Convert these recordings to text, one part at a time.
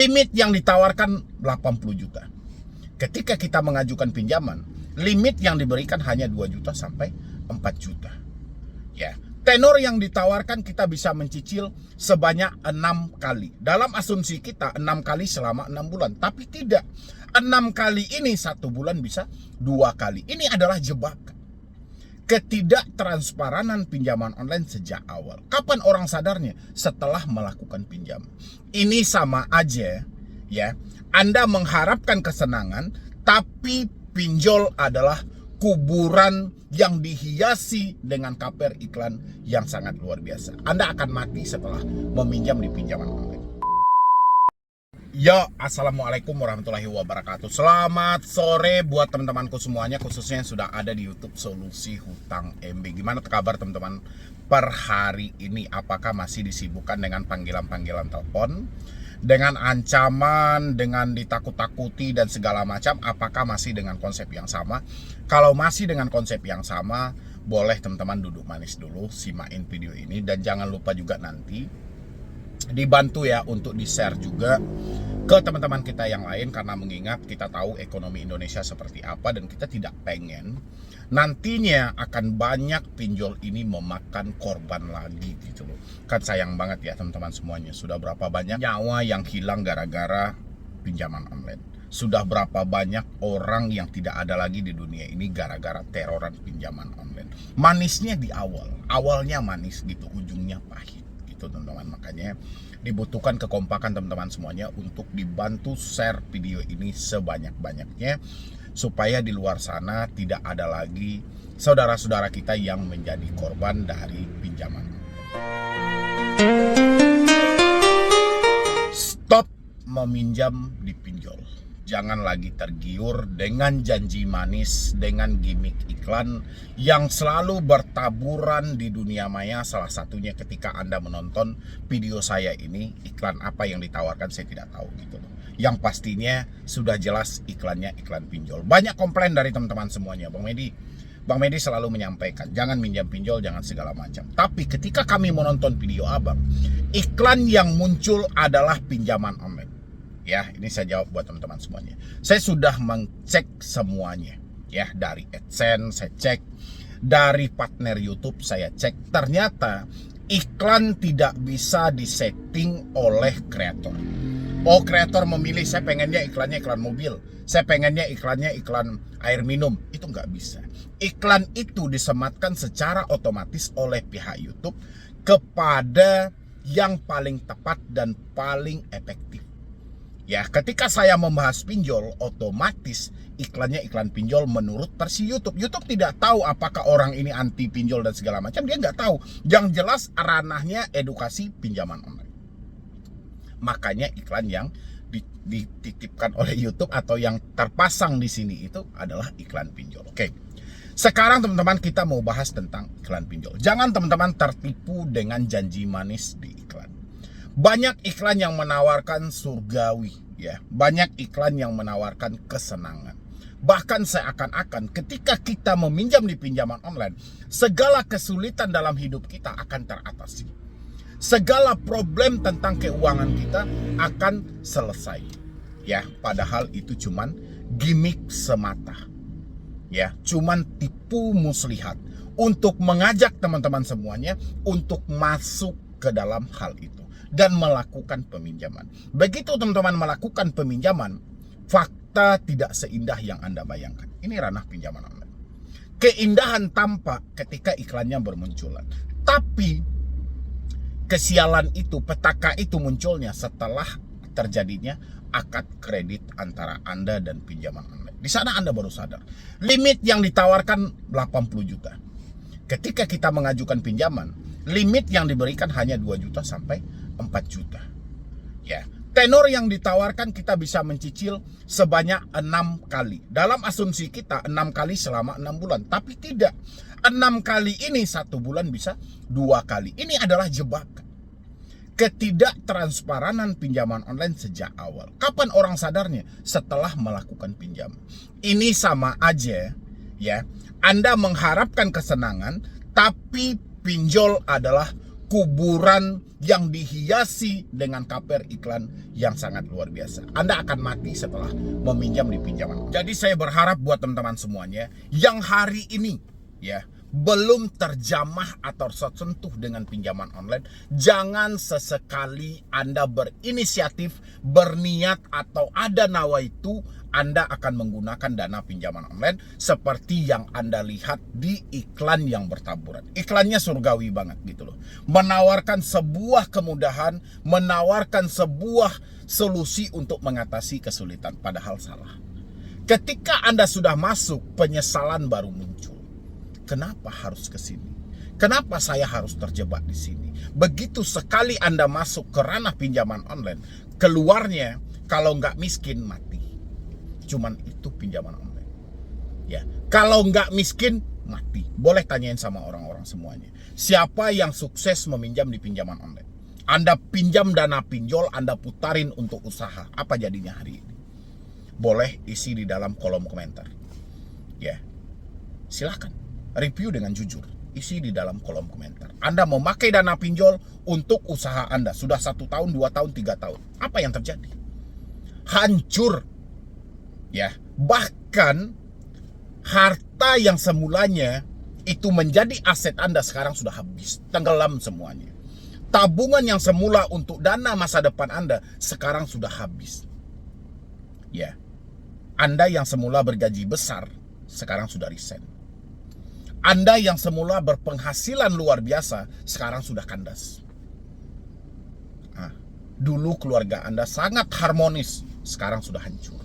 Limit yang ditawarkan 80 juta. Ketika kita mengajukan pinjaman, limit yang diberikan hanya 2 juta sampai 4 juta. Ya, tenor yang ditawarkan kita bisa mencicil sebanyak 6 kali. Dalam asumsi kita 6 kali selama 6 bulan, tapi tidak. 6 kali ini 1 bulan bisa 2 kali. Ini adalah jebakan. Ketidaktransparan pinjaman online sejak awal. Kapan orang sadarnya? Setelah melakukan pinjaman. Ini sama aja ya. Anda mengharapkan kesenangan, tapi pinjol adalah kuburan yang dihiasi dengan kaper iklan yang sangat luar biasa. Anda akan mati setelah meminjam di pinjaman online. Yo, assalamualaikum warahmatullahi wabarakatuh. Selamat sore buat teman-temanku semuanya, khususnya yang sudah ada di YouTube Solusi Hutang MB. Gimana kabar teman-teman per hari ini? Apakah masih disibukkan dengan panggilan-panggilan telepon, dengan ancaman, dengan ditakut-takuti dan segala macam? Apakah masih dengan konsep yang sama? Kalau masih dengan konsep yang sama, boleh teman-teman duduk manis dulu, simain video ini, dan jangan lupa juga nanti dibantu ya untuk di-share juga ke teman-teman kita yang lain, karena mengingat kita tahu ekonomi Indonesia seperti apa dan kita tidak pengen nantinya akan banyak pinjol ini memakan korban lagi gitu loh. Kan sayang banget ya teman-teman semuanya, sudah berapa banyak nyawa yang hilang gara-gara pinjaman online. Sudah berapa banyak orang yang tidak ada lagi di dunia ini gara-gara teroran pinjaman online. Manisnya di awalnya manis gitu, ujungnya pahit gitu teman-teman. Makanya dibutuhkan kekompakan teman-teman semuanya untuk dibantu share video ini sebanyak-banyaknya, supaya di luar sana tidak ada lagi saudara-saudara kita yang menjadi korban dari pinjaman. Stop meminjam di pinjol. Jangan lagi tergiur dengan janji manis, dengan gimmick iklan yang selalu bertaburan di dunia maya. Salah satunya ketika Anda menonton video saya ini, iklan apa yang ditawarkan saya tidak tahu gitu loh. Yang pastinya sudah jelas iklannya iklan pinjol. Banyak komplain dari teman-teman semuanya, Bang Medi selalu menyampaikan, jangan minjam pinjol, jangan segala macam. Tapi ketika kami menonton video Abang, iklan yang muncul adalah pinjaman online. Ya, ini saya jawab buat teman-teman semuanya. Saya sudah mengcek semuanya. Ya, dari AdSense saya cek, dari partner YouTube saya cek. Ternyata iklan tidak bisa disetting oleh kreator. Oh, kreator memilih, saya pengennya iklannya iklan mobil, saya pengennya iklannya iklan air minum. Itu nggak bisa. Iklan itu disematkan secara otomatis oleh pihak YouTube kepada yang paling tepat dan paling efektif. Ya, ketika saya membahas pinjol, otomatis iklannya iklan pinjol menurut versi YouTube. YouTube tidak tahu apakah orang ini anti pinjol dan segala macam, dia nggak tahu. Yang jelas ranahnya edukasi pinjaman online. Makanya iklan yang dititipkan oleh YouTube atau yang terpasang di sini itu adalah iklan pinjol. Oke. Sekarang teman-teman kita mau bahas tentang iklan pinjol. Jangan teman-teman tertipu dengan janji manis di iklan. Banyak iklan yang menawarkan surgawi ya. Banyak iklan yang menawarkan kesenangan. Bahkan seakan-akan ketika kita meminjam di pinjaman online, segala kesulitan dalam hidup kita akan teratasi. Segala problem tentang keuangan kita akan selesai. Ya, padahal itu cuman gimmick semata. Ya, cuman tipu muslihat untuk mengajak teman-teman semuanya untuk masuk ke dalam hal itu dan melakukan peminjaman. Begitu teman-teman melakukan peminjaman, fakta tidak seindah yang Anda bayangkan. Ini ranah pinjaman online. Keindahan tampak ketika iklannya bermunculan. Tapi kesialan itu, petaka itu munculnya setelah terjadinya akad kredit antara Anda dan pinjaman online. Di sana Anda baru sadar. Limit yang ditawarkan 80 juta. Ketika kita mengajukan pinjaman, limit yang diberikan hanya 2 juta sampai 4 juta. Ya, tenor yang ditawarkan kita bisa mencicil sebanyak 6 kali. Dalam asumsi kita 6 kali selama 6 bulan, tapi tidak. 6 kali ini 1 bulan bisa 2 kali. Ini adalah jebakan. Ketidaktransparan pinjaman online sejak awal. Kapan orang sadarnya? Setelah melakukan pinjaman. Ini sama aja ya. Anda mengharapkan kesenangan, tapi pinjol adalah kuburan yang dihiasi dengan cover iklan yang sangat luar biasa. Anda akan mati setelah meminjam di pinjaman. Jadi saya berharap buat teman-teman semuanya yang hari ini ya belum terjamah atau tersentuh dengan pinjaman online, jangan sesekali Anda berinisiatif, berniat atau ada nawaitu Anda akan menggunakan dana pinjaman online seperti yang Anda lihat di iklan yang bertaburan. Iklannya surgawi banget gitu loh. Menawarkan sebuah kemudahan, menawarkan sebuah solusi untuk mengatasi kesulitan, padahal salah. Ketika Anda sudah masuk, penyesalan baru muncul. Kenapa harus ke sini? Kenapa saya harus terjebak di sini? Begitu sekali Anda masuk ke ranah pinjaman online, keluarnya kalau nggak miskin mati. Cuman itu pinjaman online. Ya, kalau nggak miskin mati. Boleh tanyain sama orang-orang semuanya. Siapa yang sukses meminjam di pinjaman online? Anda pinjam dana pinjol, Anda putarin untuk usaha. Apa jadinya hari ini? Boleh isi di dalam kolom komentar. Ya, silakan. Review dengan jujur, isi di dalam kolom komentar. Anda memakai dana pinjol untuk usaha Anda sudah 1 tahun, 2 tahun, 3 tahun. Apa yang terjadi? Hancur. Ya, bahkan harta yang semulanya itu menjadi aset Anda sekarang sudah habis, tenggelam semuanya. Tabungan yang semula untuk dana masa depan Anda sekarang sudah habis. Ya. Anda yang semula bergaji besar sekarang sudah resign. Anda yang semula berpenghasilan luar biasa sekarang sudah kandas. Dulu keluarga Anda sangat harmonis, sekarang sudah hancur.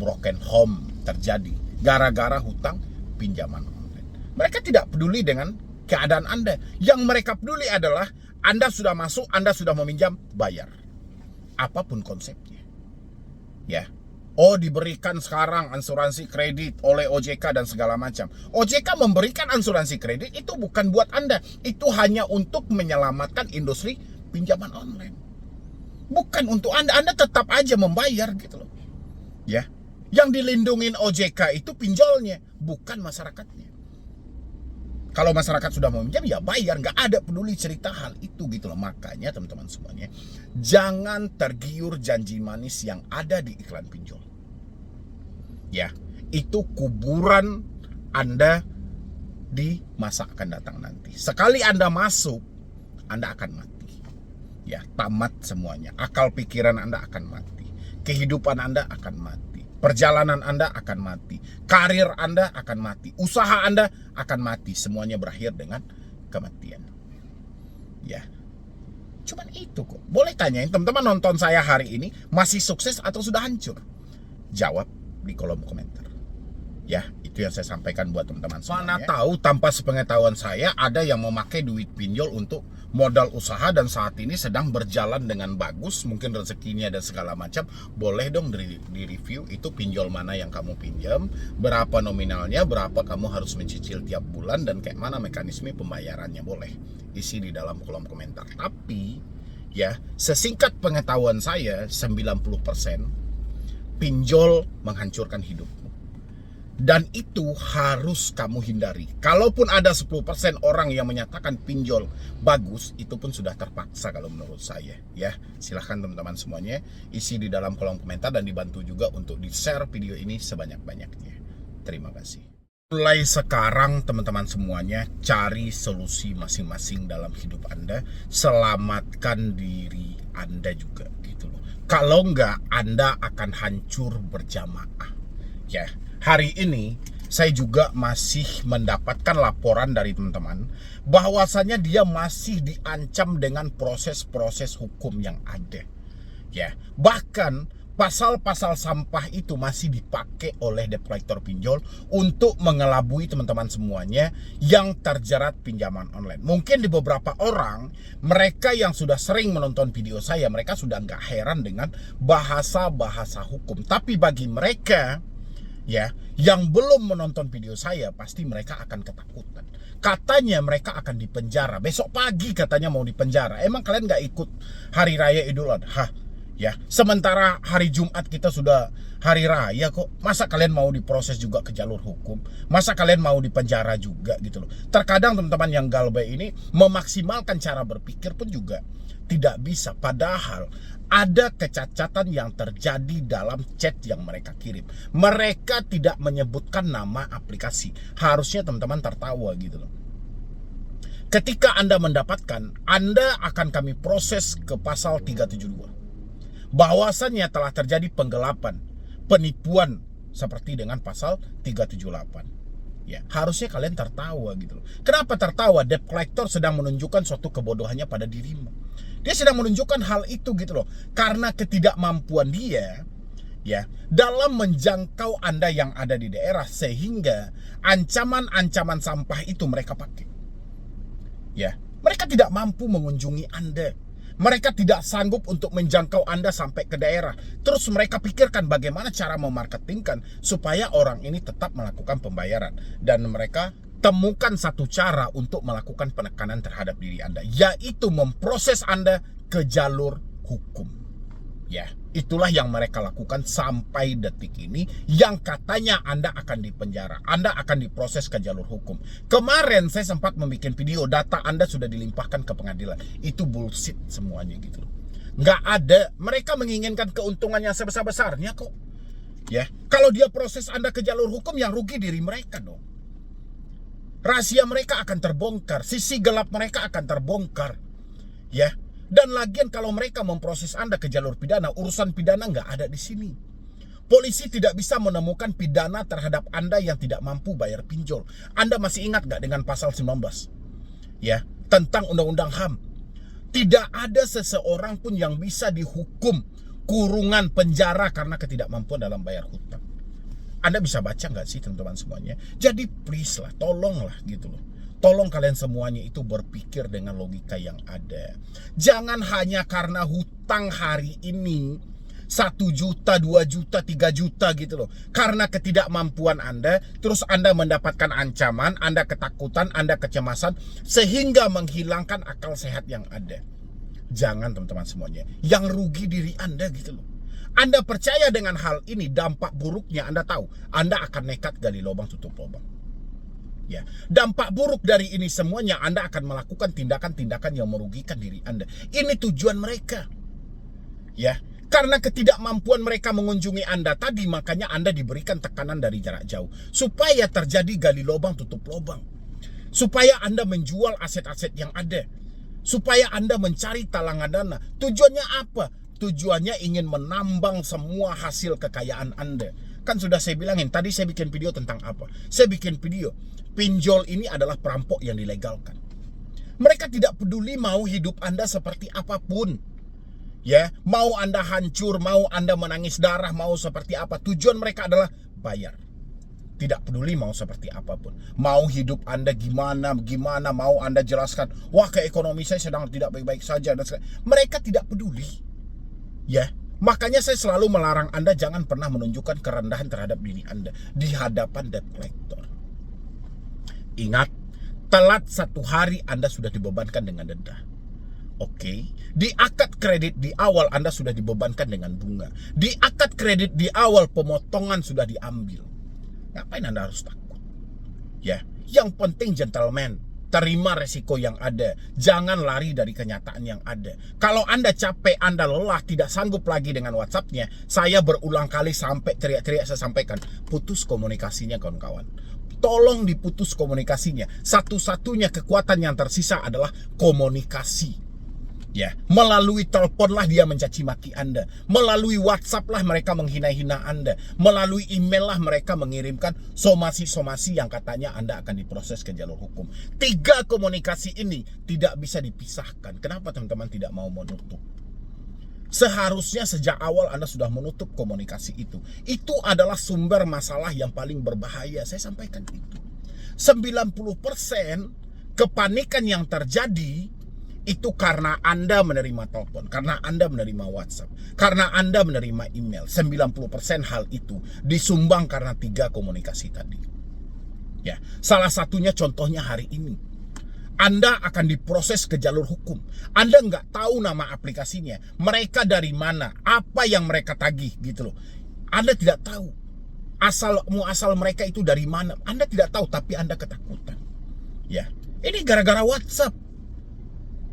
Broken home terjadi gara-gara hutang pinjaman online. Mereka tidak peduli dengan keadaan Anda. Yang mereka peduli adalah Anda sudah masuk, Anda sudah meminjam, bayar. Apapun konsepnya. Ya. Oh, diberikan sekarang asuransi kredit oleh OJK dan segala macam. OJK memberikan asuransi kredit itu bukan buat Anda. Itu hanya untuk menyelamatkan industri pinjaman online. Bukan untuk Anda. Anda tetap aja membayar gitu loh. Ya. Yang dilindungin OJK itu pinjolnya, bukan masyarakatnya. Kalau masyarakat sudah meminjam ya bayar, nggak ada peduli cerita hal itu gitu loh. Makanya teman-teman semuanya, jangan tergiur janji manis yang ada di iklan pinjol. Ya, itu kuburan Anda di masa akan datang nanti. Sekali Anda masuk, Anda akan mati. Ya, tamat semuanya. Akal pikiran Anda akan mati. Kehidupan Anda akan mati. Perjalanan Anda akan mati. Karir Anda akan mati. Usaha Anda akan mati. Semuanya berakhir dengan kematian. Ya. Cuman itu kok. Boleh tanyain teman-teman nonton saya hari ini masih sukses atau sudah hancur? Jawab di kolom komentar. Ya, itu yang saya sampaikan buat teman-teman semuanya. Mana tahu tanpa sepengetahuan saya ada yang memakai duit pinjol untuk modal usaha dan saat ini sedang berjalan dengan bagus, mungkin rezekinya dan segala macam. Boleh dong di review itu pinjol mana yang kamu pinjam, berapa nominalnya, berapa kamu harus mencicil tiap bulan dan kayak mana mekanisme pembayarannya. Boleh isi di dalam kolom komentar. Tapi ya, sesingkat pengetahuan saya 90% pinjol menghancurkan hidupmu. Dan itu harus kamu hindari. Kalaupun ada 10% orang yang menyatakan pinjol bagus, itu pun sudah terpaksa kalau menurut saya. Ya, silahkan teman-teman semuanya isi di dalam kolom komentar dan dibantu juga untuk di-share video ini sebanyak-banyaknya. Terima kasih. Mulai sekarang teman-teman semuanya cari solusi masing-masing dalam hidup Anda. Selamatkan diri Anda juga gitu loh. Kalau enggak, Anda akan hancur berjamaah. Ya. Hari ini saya juga masih mendapatkan laporan dari teman-teman bahwasanya dia masih diancam dengan proses-proses hukum yang ada. Ya, bahkan pasal-pasal sampah itu masih dipakai oleh debt collector pinjol untuk mengelabui teman-teman semuanya yang terjerat pinjaman online. Mungkin di beberapa orang, mereka yang sudah sering menonton video saya, mereka sudah nggak heran dengan bahasa-bahasa hukum. Tapi bagi mereka ya, yang belum menonton video saya pasti mereka akan ketakutan. Katanya mereka akan dipenjara. Besok pagi katanya mau dipenjara. Emang kalian gak ikut Hari Raya Idul Adha? Ya, sementara hari Jumat kita sudah hari raya kok. Masa kalian mau diproses juga ke jalur hukum? Masa kalian mau dipenjara juga gitu loh. Terkadang teman-teman yang galbay ini memaksimalkan cara berpikir pun juga tidak bisa. Padahal ada kecacatan yang terjadi dalam chat yang mereka kirim. Mereka tidak menyebutkan nama aplikasi. Harusnya teman-teman tertawa gitu loh. Ketika Anda mendapatkan, Anda akan kami proses ke pasal 372. Bahwasannya telah terjadi penggelapan, penipuan seperti dengan pasal 378. Ya, harusnya kalian tertawa gitu loh. Kenapa tertawa? Debt collector sedang menunjukkan suatu kebodohannya pada dirimu. Dia sedang menunjukkan hal itu gitu loh. Karena ketidakmampuan dia ya dalam menjangkau Anda yang ada di daerah, sehingga ancaman-ancaman sampah itu mereka pakai. Ya, mereka tidak mampu mengunjungi Anda. Mereka tidak sanggup untuk menjangkau Anda sampai ke daerah. Terus mereka pikirkan bagaimana cara memarketingkan supaya orang ini tetap melakukan pembayaran. Dan mereka temukan satu cara untuk melakukan penekanan terhadap diri Anda, yaitu memproses Anda ke jalur hukum. Ya, itulah yang mereka lakukan sampai detik ini, yang katanya Anda akan dipenjara, Anda akan diproses ke jalur hukum. Kemarin saya sempat membuat video, data Anda sudah dilimpahkan ke pengadilan. Itu bullshit semuanya gitu. Nggak ada, mereka menginginkan keuntungannya sebesar-besarnya kok. Ya, kalau dia proses Anda ke jalur hukum, yang rugi diri mereka dong. Rahasia mereka akan terbongkar, sisi gelap mereka akan terbongkar. Ya. Dan lagian kalau mereka memproses Anda ke jalur pidana, urusan pidana nggak ada di sini. Polisi tidak bisa menemukan pidana terhadap Anda yang tidak mampu bayar pinjol. Anda masih ingat nggak dengan pasal 19? Ya, tentang Undang-Undang HAM. Tidak ada seseorang pun yang bisa dihukum kurungan penjara karena ketidakmampuan dalam bayar hutang. Anda bisa baca nggak sih teman-teman semuanya? Jadi please lah, tolonglah gitu loh. Tolong kalian semuanya itu berpikir dengan logika yang ada. Jangan hanya karena hutang hari ini 1 juta, 2 juta, 3 juta gitu loh. Karena ketidakmampuan Anda, terus Anda mendapatkan ancaman, Anda ketakutan, Anda kecemasan, sehingga menghilangkan akal sehat yang ada. Jangan teman-teman semuanya. Yang rugi diri Anda gitu loh. Anda percaya dengan hal ini, dampak buruknya Anda tahu. Anda akan nekat gali lubang tutup lubang. Ya, dampak buruk dari ini semuanya, Anda akan melakukan tindakan-tindakan yang merugikan diri Anda. Ini tujuan mereka. Ya, karena ketidakmampuan mereka mengunjungi Anda tadi, makanya Anda diberikan tekanan dari jarak jauh supaya terjadi gali lubang tutup lubang. Supaya Anda menjual aset-aset yang ada. Supaya Anda mencari talangan dana. Tujuannya apa? Tujuannya ingin menambang semua hasil kekayaan Anda. Kan sudah saya bilangin, tadi saya bikin video tentang apa? Saya bikin video, pinjol ini adalah perampok yang dilegalkan. Mereka tidak peduli mau hidup Anda seperti apapun. Ya, mau Anda hancur, mau Anda menangis darah, mau seperti apa. Tujuan mereka adalah bayar. Tidak peduli mau seperti apapun. Mau hidup Anda gimana, mau Anda jelaskan, wah ke ekonomi saya sedang tidak baik-baik saja. Mereka tidak peduli. Ya, makanya saya selalu melarang Anda jangan pernah menunjukkan kerendahan terhadap diri Anda di hadapan debt collector. Ingat, telat 1 hari Anda sudah dibebankan dengan denda. Oke, di akad kredit di awal Anda sudah dibebankan dengan bunga. Di akad kredit di awal pemotongan sudah diambil. Ngapain Anda harus takut? Ya, yang penting gentleman, terima resiko yang ada. Jangan lari dari kenyataan yang ada. Kalau Anda capek, Anda lelah, tidak sanggup lagi dengan WhatsApp-nya, saya berulang kali sampai teriak-teriak saya sampaikan, putus komunikasinya kawan-kawan. Tolong diputus komunikasinya. Satu-satunya kekuatan yang tersisa adalah komunikasi. Ya, melalui teleponlah dia mencaci maki Anda, melalui WhatsApp lah mereka menghina-hina Anda, melalui email lah mereka mengirimkan somasi-somasi yang katanya Anda akan diproses ke jalur hukum. 3 komunikasi ini tidak bisa dipisahkan. Kenapa teman-teman tidak mau menutup? Seharusnya sejak awal Anda sudah menutup komunikasi itu. Itu adalah sumber masalah yang paling berbahaya. Saya sampaikan itu. 90% kepanikan yang terjadi itu karena Anda menerima telepon, karena Anda menerima WhatsApp, karena Anda menerima email. 90% hal itu disumbang karena 3 komunikasi tadi. Ya, salah satunya contohnya hari ini. Anda akan diproses ke jalur hukum. Anda nggak tahu nama aplikasinya, mereka dari mana, apa yang mereka tagih gitu loh. Anda tidak tahu asal mereka itu dari mana. Anda tidak tahu, tapi Anda ketakutan. Ya, ini gara-gara WhatsApp.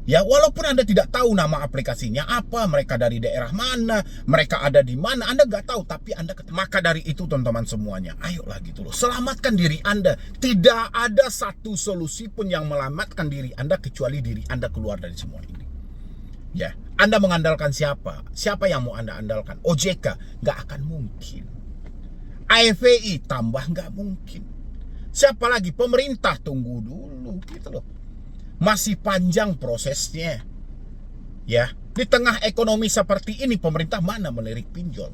Ya, walaupun Anda tidak tahu nama aplikasinya apa, mereka dari daerah mana, mereka ada di mana, Anda nggak tahu, tapi Anda maka dari itu teman-teman semuanya, ayolah gitu loh, selamatkan diri Anda. Tidak ada satu solusi pun yang menyelamatkan diri Anda kecuali diri Anda keluar dari semua ini. Ya, Anda mengandalkan siapa? Siapa yang mau Anda andalkan? OJK? Nggak akan mungkin. AFVI? Tambah nggak mungkin. Siapa lagi? Pemerintah? Tunggu dulu gitu loh. Masih panjang prosesnya. Ya, di tengah ekonomi seperti ini pemerintah mana melirik pinjol?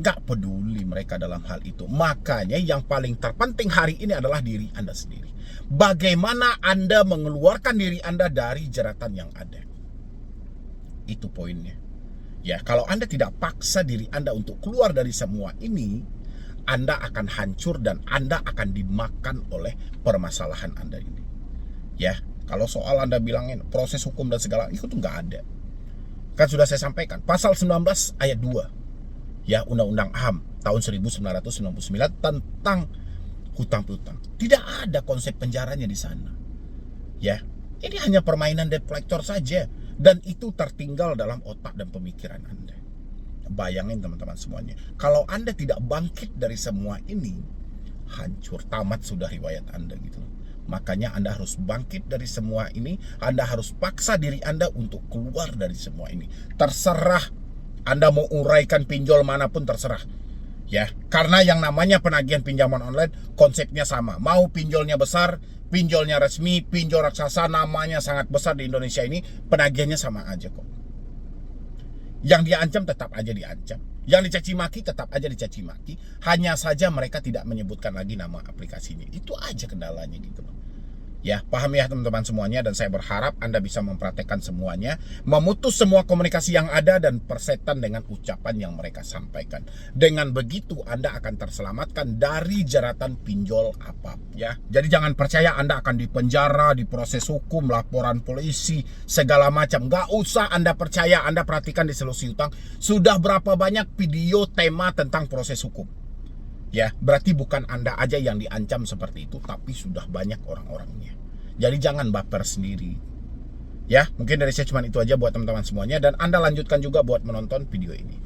Gak peduli mereka dalam hal itu. Makanya yang paling terpenting hari ini adalah diri Anda sendiri. Bagaimana Anda mengeluarkan diri Anda dari jeratan yang ada. Itu poinnya. Ya, kalau Anda tidak paksa diri Anda untuk keluar dari semua ini, Anda akan hancur dan Anda akan dimakan oleh permasalahan Anda ini. Ya, kalau soal Anda bilangin proses hukum dan segala itu tuh nggak ada. Kan sudah saya sampaikan, pasal 19 ayat 2 ya Undang-Undang HAM tahun 1999 tentang hutang piutang. Tidak ada konsep penjaranya di sana. Ya, ini hanya permainan debt collector saja dan itu tertinggal dalam otak dan pemikiran Anda. Bayangin teman-teman semuanya, kalau Anda tidak bangkit dari semua ini, hancur, tamat sudah riwayat Anda gitu. Makanya Anda harus bangkit dari semua ini. Anda harus paksa diri Anda untuk keluar dari semua ini. Terserah Anda mau uraikan pinjol manapun, terserah. Ya, karena yang namanya penagihan pinjaman online konsepnya sama. Mau pinjolnya besar, pinjolnya resmi, pinjol raksasa, namanya sangat besar di Indonesia ini, penagihannya sama aja kok. Yang diancam tetap aja diancam, yang dicaci maki tetap aja dicaci maki. Hanya saja mereka tidak menyebutkan lagi nama aplikasinya. Itu aja kendalanya gitu loh. Ya, paham ya teman-teman semuanya, dan saya berharap Anda bisa mempraktekkan semuanya, memutus semua komunikasi yang ada dan persetan dengan ucapan yang mereka sampaikan. Dengan begitu Anda akan terselamatkan dari jeratan pinjol apa ya. Jadi jangan percaya Anda akan dipenjara, diproses hukum, laporan polisi, segala macam. Nggak usah Anda percaya. Anda perhatikan di Solusi Utang sudah berapa banyak video tema tentang proses hukum. Ya, berarti bukan Anda aja yang diancam seperti itu, tapi sudah banyak orang-orangnya. Jadi jangan baper sendiri. Ya, mungkin dari saya cuma itu aja buat teman-teman semuanya, dan Anda lanjutkan juga buat menonton video ini.